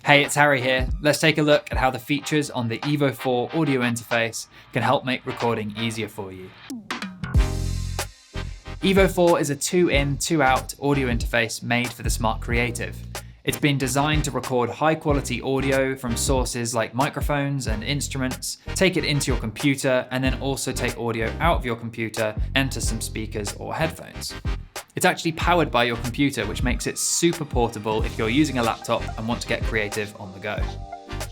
Hey, it's Harry here. Let's take a look at how the features on the Evo 4 audio interface can help make recording easier for you. Evo 4 is a 2-in, 2-out audio interface made for the Smart Creative. It's been designed to record high-quality audio from sources like microphones and instruments, take it into your computer, and then also take audio out of your computer into some speakers or headphones. It's actually powered by your computer, which makes it super portable if you're using a laptop and want to get creative on the go.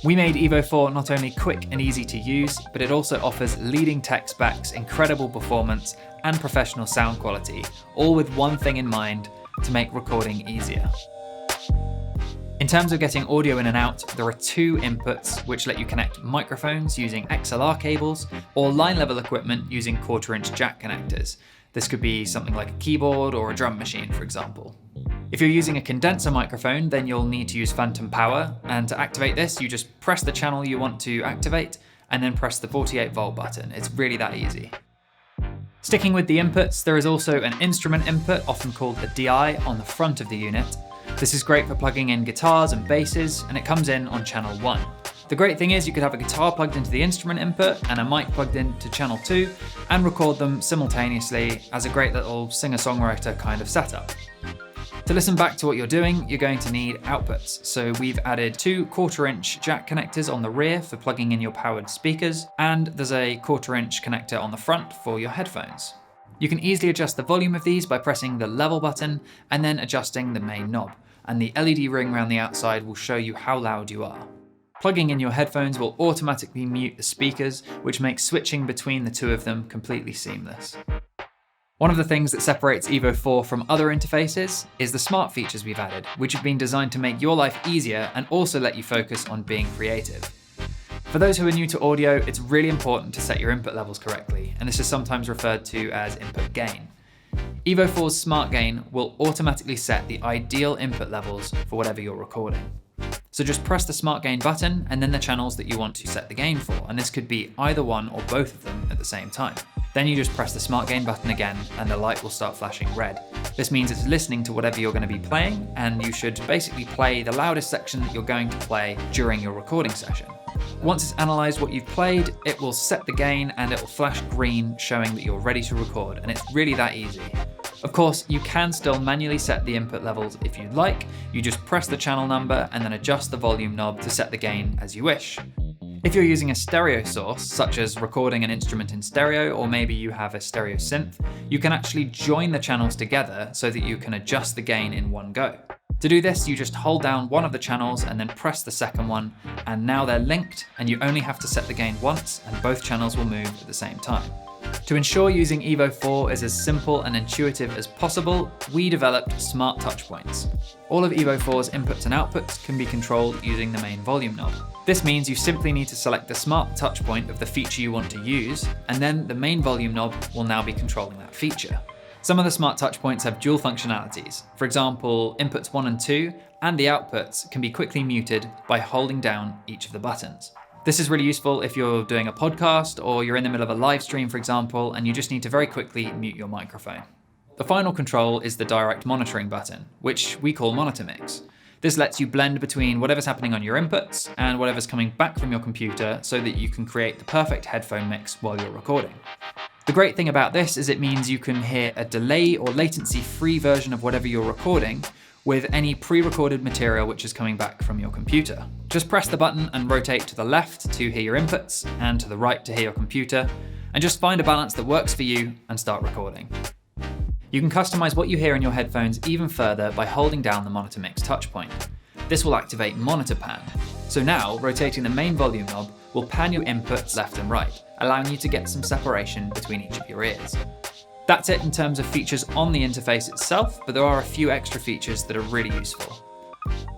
We made Evo 4 not only quick and easy to use, but it also offers leading tech specs, incredible performance, and professional sound quality, all with one thing in mind: to make recording easier. In terms of getting audio in and out, there are 2 inputs which let you connect microphones using XLR cables or line-level equipment using 1/4-inch jack connectors. This could be something like a keyboard or a drum machine, for example. If you're using a condenser microphone, then you'll need to use phantom power, and to activate this, you just press the channel you want to activate and then press the 48-volt button. It's really that easy. Sticking with the inputs, there is also an instrument input, often called a DI, on the front of the unit. This is great for plugging in guitars and basses, and it comes in on channel 1. The great thing is you could have a guitar plugged into the instrument input and a mic plugged into channel 2 and record them simultaneously as a great little singer-songwriter kind of setup. To listen back to what you're doing, you're going to need outputs. So we've added 2 1/4-inch jack connectors on the rear for plugging in your powered speakers, and there's a 1/4-inch connector on the front for your headphones. You can easily adjust the volume of these by pressing the level button and then adjusting the main knob, and the LED ring around the outside will show you how loud you are. Plugging in your headphones will automatically mute the speakers, which makes switching between the 2 of them completely seamless. One of the things that separates Evo 4 from other interfaces is the smart features we've added, which have been designed to make your life easier and also let you focus on being creative. For those who are new to audio, it's really important to set your input levels correctly, and this is sometimes referred to as input gain. Evo 4's Smart Gain will automatically set the ideal input levels for whatever you're recording. So just press the Smart Gain button and then the channels that you want to set the gain for, and this could be either one or both of them at the same time. Then you just press the Smart Gain button again and the light will start flashing red. This means it's listening to whatever you're going to be playing, and you should basically play the loudest section that you're going to play during your recording session. Once it's analysed what you've played, it will set the gain and it will flash green, showing that you're ready to record, and it's really that easy. Of course, you can still manually set the input levels if you'd like. You just press the channel number and then adjust the volume knob to set the gain as you wish. If you're using a stereo source, such as recording an instrument in stereo, or maybe you have a stereo synth, you can actually join the channels together so that you can adjust the gain in one go. To do this, you just hold down one of the channels and then press the second one, and now they're linked, and you only have to set the gain once and both channels will move at the same time. To ensure using Evo 4 is as simple and intuitive as possible, we developed smart touchpoints. All of Evo 4's inputs and outputs can be controlled using the main volume knob. This means you simply need to select the smart touchpoint of the feature you want to use, and then the main volume knob will now be controlling that feature. Some of the smart touchpoints have dual functionalities. For example, inputs 1 and 2 and the outputs can be quickly muted by holding down each of the buttons. This is really useful if you're doing a podcast or you're in the middle of a live stream, for example, and you just need to very quickly mute your microphone. The final control is the direct monitoring button, which we call Monitor Mix. This lets you blend between whatever's happening on your inputs and whatever's coming back from your computer so that you can create the perfect headphone mix while you're recording. The great thing about this is it means you can hear a delay or latency-free version of whatever you're recording with any pre-recorded material which is coming back from your computer. Just press the button and rotate to the left to hear your inputs and to the right to hear your computer, and just find a balance that works for you and start recording. You can customize what you hear in your headphones even further by holding down the Monitor Mix touchpoint. This will activate Monitor Pan. So now, rotating the main volume knob will pan your inputs left and right, allowing you to get some separation between each of your ears. That's it in terms of features on the interface itself, but there are a few extra features that are really useful.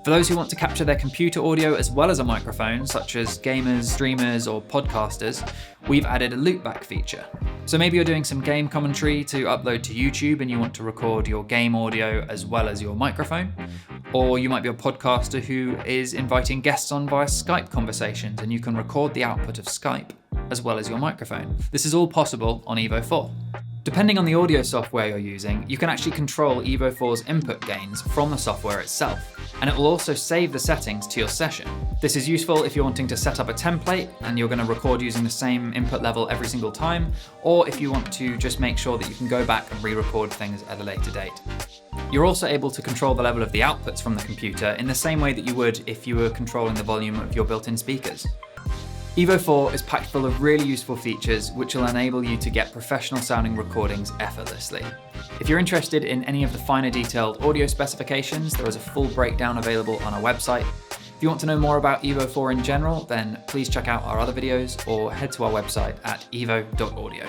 For those who want to capture their computer audio as well as a microphone, such as gamers, streamers, or podcasters, we've added a loopback feature. So maybe you're doing some game commentary to upload to YouTube and you want to record your game audio as well as your microphone. Or you might be a podcaster who is inviting guests on via Skype conversations and you can record the output of Skype as well as your microphone. This is all possible on Evo 4. Depending on the audio software you're using, you can actually control Evo 4's input gains from the software itself. and it will also save the settings to your session. This is useful if you're wanting to set up a template and you're going to record using the same input level every single time, or if you want to just make sure that you can go back and re-record things at a later date. You're also able to control the level of the outputs from the computer in the same way that you would if you were controlling the volume of your built-in speakers. Evo 4 is packed full of really useful features which will enable you to get professional sounding recordings effortlessly. If you're interested in any of the finer detailed audio specifications, there is a full breakdown available on our website. If you want to know more about Evo 4 in general, then please check out our other videos or head to our website at evo.audio.